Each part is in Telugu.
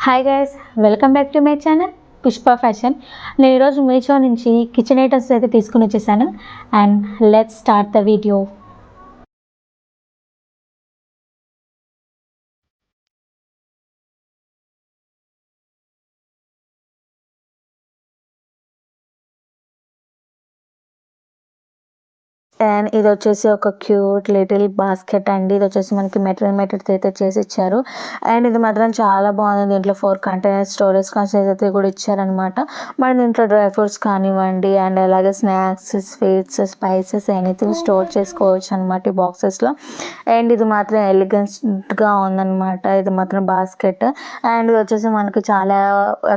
Hi guys, welcome back to my channel Pushpa fashion. నేను ఈరోజు మీషో నుంచి కిచెన్ ఐటమ్స్ అయితే తీసుకుని వచ్చేసాను. And let's start the video. And ఇది వచ్చేసి ఒక క్యూట్ లిటిల్ బాస్కెట్ అండి. ఇది వచ్చేసి మనకి మెటీరియల్ అయితే చేసి ఇచ్చారు. అండ్ ఇది మాత్రం చాలా బాగుంది. దీంట్లో 4 కంటైనర్ స్టోరేజ్ కంటైనర్స్ అయితే కూడా ఇచ్చారనమాట. మరి దీంట్లో డ్రై ఫ్రూట్స్ కానివ్వండి, అండ్ అలాగే snacks, sweets, spices anything store చేసుకోవచ్చు అనమాట ఈ బాక్సెస్లో. అండ్ ఇది మాత్రం ఎలిగెంట్గా ఉందన్నమాట. ఇది మాత్రం బాస్కెట్. అండ్ ఇది వచ్చేసి మనకి చాలా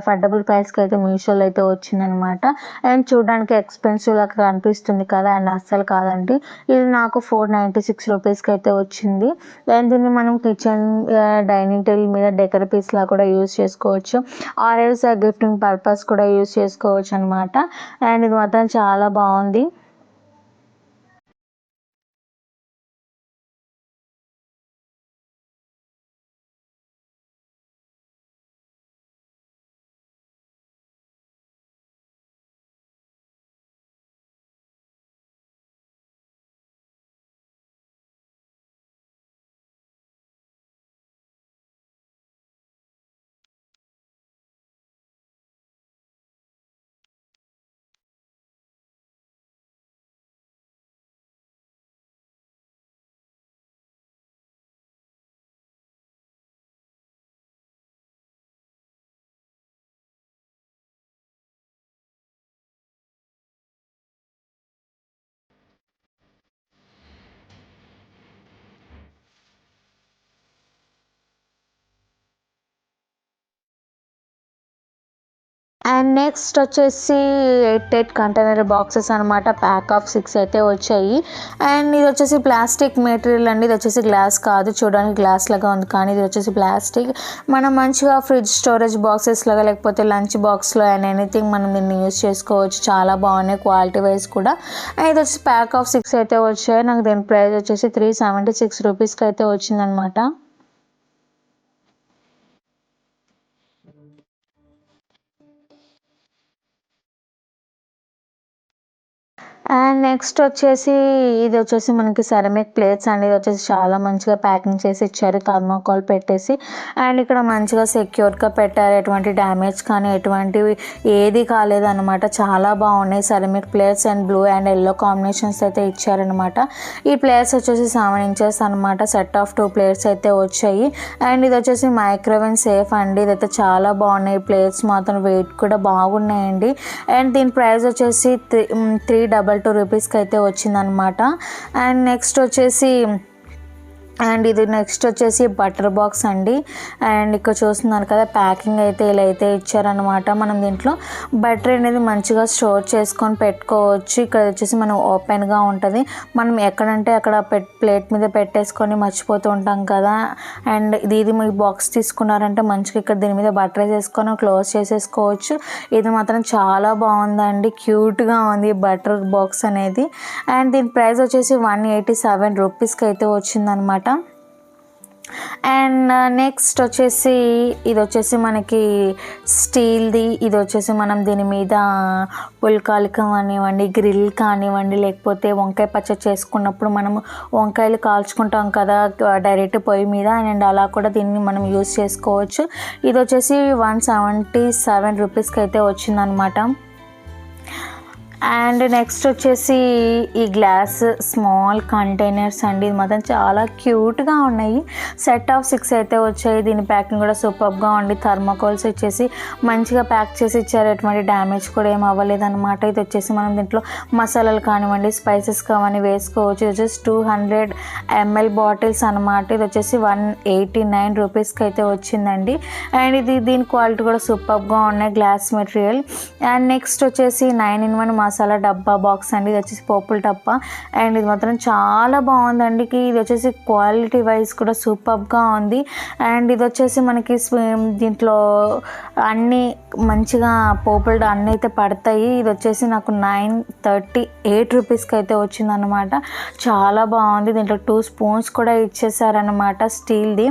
అఫోర్డబుల్ ప్రైస్కి అయితే మీషోలో అయితే వచ్చిందనమాట. అండ్ చూడడానికి ఎక్స్పెన్సివ్ లాగా అనిపిస్తుంది కదా, అండ్ అస్సలు కాదు. ఇది నాకు 496 రూపీస్కి అయితే వచ్చింది. అండ్ దీన్ని మనం కిచెన్ డైనింగ్ టేబుల్ మీద డెకర్ పీస్ లా కూడా యూజ్ చేసుకోవచ్చు, ఆర్ ఎల్స్ గిఫ్టింగ్ పర్పస్ కూడా యూజ్ చేసుకోవచ్చు అనమాట. అండ్ ఇది మాత్రం చాలా బాగుంది. అండ్ నెక్స్ట్ వచ్చేసి 8 కంటైనర్ బాక్సెస్ అనమాట. ప్యాక్ ఆఫ్ 6 అయితే వచ్చాయి. అండ్ ఇది వచ్చేసి ప్లాస్టిక్ మెటీరియల్ అండి. ఇది వచ్చేసి గ్లాస్ కాదు, చూడడానికి గ్లాస్ లాగా ఉంది కానీ ఇది వచ్చేసి ప్లాస్టిక్. మనం మంచిగా ఫ్రిడ్జ్ స్టోరేజ్ బాక్సెస్ లాగా, లేకపోతే లంచ్ బాక్స్లో అండ్ ఎనీథింగ్ మనం దీన్ని యూజ్ చేసుకోవచ్చు. చాలా బాగున్నాయి క్వాలిటీ వైజ్ కూడా. అండ్ ఇది వచ్చేసి ప్యాక్ ఆఫ్ 6 అయితే వచ్చాయి. నాకు దీని ప్రైస్ వచ్చేసి 376 రూపీస్కి అయితే వచ్చిందనమాట. అండ్ నెక్స్ట్ వచ్చేసి ఇది వచ్చేసి మనకి సెరమిక్ ప్లేట్స్ అండి. ఇది వచ్చేసి చాలా మంచిగా ప్యాకింగ్ చేసి ఇచ్చారు, థర్మాకోల్ పెట్టేసి. అండ్ ఇక్కడ మంచిగా సెక్యూర్గా పెట్టారు. ఎటువంటి డ్యామేజ్ కానీ ఎటువంటివి ఏది కాలేదన్నమాట. చాలా బాగున్నాయి ceramic plates. And blue and yellow combinations అయితే ఇచ్చారనమాట. ఈ ప్లేట్స్ వచ్చేసి 7 ఇంచెస్ అనమాట. సెట్ ఆఫ్ 2 ప్లేట్స్ అయితే వచ్చాయి. అండ్ ఇది వచ్చేసి మైక్రోవేవ్ సేఫ్ అండి. ఇదైతే చాలా బాగున్నాయి ప్లేట్స్ మాత్రం, వెయిట్ కూడా బాగున్నాయండి. అండ్ దీని ప్రైస్ వచ్చేసి 322 రూపీస్కి అయితే వచ్చిందనమాట. అండ్ నెక్స్ట్ వచ్చేసి ఇది నెక్స్ట్ వచ్చేసి బటర్ బాక్స్ అండి. అండ్ ఇక్కడ చూస్తున్నారు కదా, ప్యాకింగ్ అయితే ఇలా అయితే ఇచ్చారనమాట. మనం దీంట్లో బటర్ అనేది మంచిగా స్టోర్ చేసుకొని పెట్టుకోవచ్చు. ఇక్కడ వచ్చేసి మనం ఓపెన్గా ఉంటుంది. మనం ఎక్కడంటే అక్కడ ప్లేట్ మీద పెట్టేసుకొని మర్చిపోతూ ఉంటాం కదా. అండ్ ఇది మీ బాక్స్ తీసుకున్నారంటే మంచిగా ఇక్కడ దీని మీద బటర్ వేసేసుకొని క్లోజ్ చేసేసుకోవచ్చు. ఇది మాత్రం చాలా బాగుందండి, క్యూట్గా ఉంది బటర్ బాక్స్ అనేది. అండ్ దీని ప్రైస్ వచ్చేసి 187 రూపీస్కి అయితే వచ్చిందనమాట. అండ్ నెక్స్ట్ వచ్చేసి ఇది వచ్చేసి మనకి స్టీల్ది. ఇది వచ్చేసి మనం దీని మీద పుల్కాలు కానివ్వండి, గ్రిల్ కానివ్వండి, లేకపోతే వంకాయ పచ్చడి చేసుకున్నప్పుడు మనం వంకాయలు కాల్చుకుంటాం కదా డైరెక్ట్ పొయ్యి మీద, అండ్ అలా కూడా దీన్ని మనం యూజ్ చేసుకోవచ్చు. ఇది వచ్చేసి 177 రూపీస్కి అయితే వచ్చిందనమాట. అండ్ నెక్స్ట్ వచ్చేసి ఈ గ్లాస్ స్మాల్ కంటైనర్స్ అండి. ఇది మాత్రం చాలా క్యూట్గా ఉన్నాయి. సెట్ ఆఫ్ 6 అయితే వచ్చాయి. దీని ప్యాకింగ్ కూడా సూపర్గా ఉంది. థర్మాకోల్స్ వచ్చేసి మంచిగా ప్యాక్ చేసి ఇచ్చారు. ఎటువంటి డ్యామేజ్ కూడా ఏం అవ్వలేదు అనమాట. ఇది వచ్చేసి మనం దీంట్లో మసాలాలు కానివ్వండి, స్పైసెస్ కావని వేసుకోవచ్చు. ఇది వచ్చేసి 200 ml బాటిల్స్ అనమాట. ఇది వచ్చేసి 189 రూపీస్కి అయితే వచ్చిందండి. అండ్ దీని క్వాలిటీ కూడా సూపర్గా ఉన్నాయి, గ్లాస్ మెటీరియల్. అండ్ నెక్స్ట్ వచ్చేసి 9-in-1 మసాలా డబ్బా బాక్స్ అండి. ఇది వచ్చేసి పోపుల డబ్బా అండ్ ఇది మాత్రం చాలా బాగుందండి. ఇది వచ్చేసి క్వాలిటీ వైజ్ కూడా సూపర్గా ఉంది. అండ్ ఇది వచ్చేసి మనకి దీంట్లో అన్నీ మంచిగా పోపులు అన్నీ అయితే పడతాయి. ఇది వచ్చేసి నాకు 938 రూపీస్కి అయితే వచ్చిందనమాట. చాలా బాగుంది. దీంట్లో 2 స్పూన్స్ కూడా ఇచ్చేసారనమాట స్టీల్ది.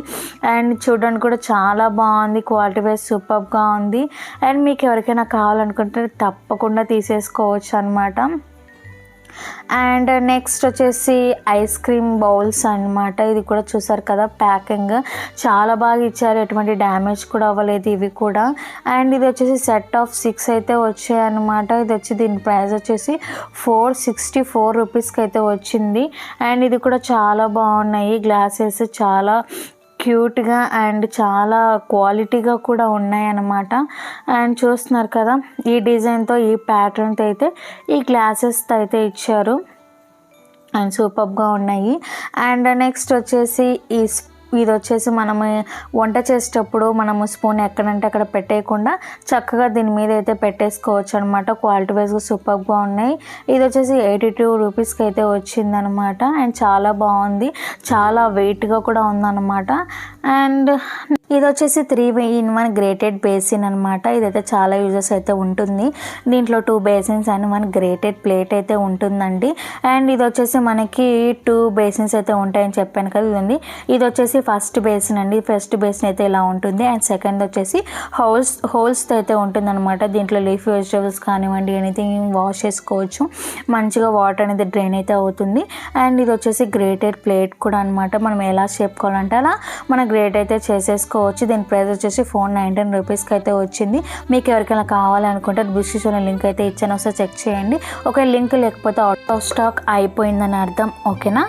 అండ్ చూడడానికి కూడా చాలా బాగుంది. క్వాలిటీ వైజ్ సూపర్గా ఉంది. అండ్ మీకు ఎవరికైనా కావాలనుకుంటే తప్పకుండా తీసేసుకోవచ్చు అనమాట. అండ్ నెక్స్ట్ వచ్చేసి ఐస్ క్రీమ్ బౌల్స్ అనమాట. ఇది కూడా చూసారు కదా, ప్యాకింగ్ చాలా బాగా ఇచ్చారు, ఎటువంటి డ్యామేజ్ కూడా అవ్వలేదు ఇవి కూడా. అండ్ ఇది వచ్చేసి సెట్ ఆఫ్ 6 అయితే వచ్చాయి అనమాట. ఇది వచ్చి దీని ప్రైస్ వచ్చేసి 464 రూపీస్కి అయితే వచ్చింది. అండ్ ఇది కూడా చాలా బాగున్నాయి గ్లాసెస్, చాలా క్యూట్గా అండ్ చాలా క్వాలిటీగా కూడా ఉన్నాయి అన్నమాట. అండ్ చూస్తున్నారు కదా, ఈ డిజైన్తో ఈ ప్యాటర్న్తో అయితే ఈ గ్లాసెస్తో అయితే ఇచ్చారు అండ్ సూపర్గా ఉన్నాయి. అండ్ నెక్స్ట్ వచ్చేసి ఇది వచ్చేసి మనము వంట చేసేటప్పుడు మనము స్పూన్ ఎక్కడంటే అక్కడ పెట్టేయకుండా చక్కగా దీని మీద అయితే పెట్టేసుకోవచ్చు అనమాట. క్వాలిటీ వైజ్గా సూపర్గా ఉన్నాయి. ఇది వచ్చేసి 82 రూపీస్కి అయితే వచ్చిందనమాట. అండ్ చాలా బాగుంది, చాలా వెయిట్గా కూడా ఉందన్నమాట. అండ్ ఇది వచ్చేసి 3-in-1 గ్రేటెడ్ బేసిన్ అనమాట. ఇదైతే చాలా యూజెస్ అయితే ఉంటుంది. దీంట్లో 2 బేసిన్స్ అండ్ 1 గ్రేటెడ్ ప్లేట్ అయితే ఉంటుందండి. అండ్ ఇది వచ్చేసి మనకి 2 బేసిన్స్ అయితే ఉంటాయని చెప్పాను కదా, ఇదండి. ఇది వచ్చేసి ఫస్ట్ బేసిన్ అండి. ఫస్ట్ బేసిన్ అయితే ఇలా ఉంటుంది. అండ్ సెకండ్ వచ్చేసి హోల్స్తో అయితే ఉంటుందన్నమాట. దీంట్లో లీఫ్ వెజిటేబుల్స్ కానివ్వండి, ఎనీథింగ్ వాష్ చేసుకోవచ్చు. మంచిగా వాటర్ అనేది డ్రైన్ అయితే అవుతుంది. అండ్ ఇది వచ్చేసి గ్రేటెడ్ ప్లేట్ కూడా అనమాట. మనం ఎలా షేప్ కావాలంటే అలా మన గ్రేట్ అయితే చేసేసుకోవచ్చు. దీని ప్రైస్ వచ్చేసి 419 రూపీస్కి అయితే వచ్చింది. మీకు ఎవరికైనా కావాలనుకుంటే డిస్క్రిప్షన్లో లింక్ అయితే ఇచ్చాను, ఒకసారి చెక్ చేయండి. ఒక లింక్ లేకపోతే అవుట్ ఆఫ్ స్టాక్ అయిపోయిందని అర్థం. ఓకేనా?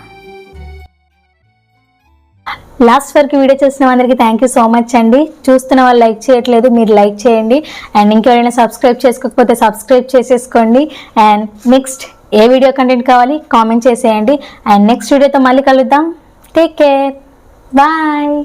లాస్ట్ వరకు వీడియో చూసిన అందరికీ థ్యాంక్ యూ సో మచ్ అండి. చూస్తున్న వాళ్ళు లైక్ చేయట్లేదు, మీరు లైక్ చేయండి. అండ్ ఇంకెవరైనా సబ్స్క్రైబ్ చేసుకోకపోతే సబ్స్క్రైబ్ చేసేసుకోండి. అండ్ నెక్స్ట్ ఏ వీడియో కంటెంట్ కావాలి కామెంట్ చేసేయండి. అండ్ నెక్స్ట్ వీడియోతో మళ్ళీ కలుద్దాం. Take care, bye.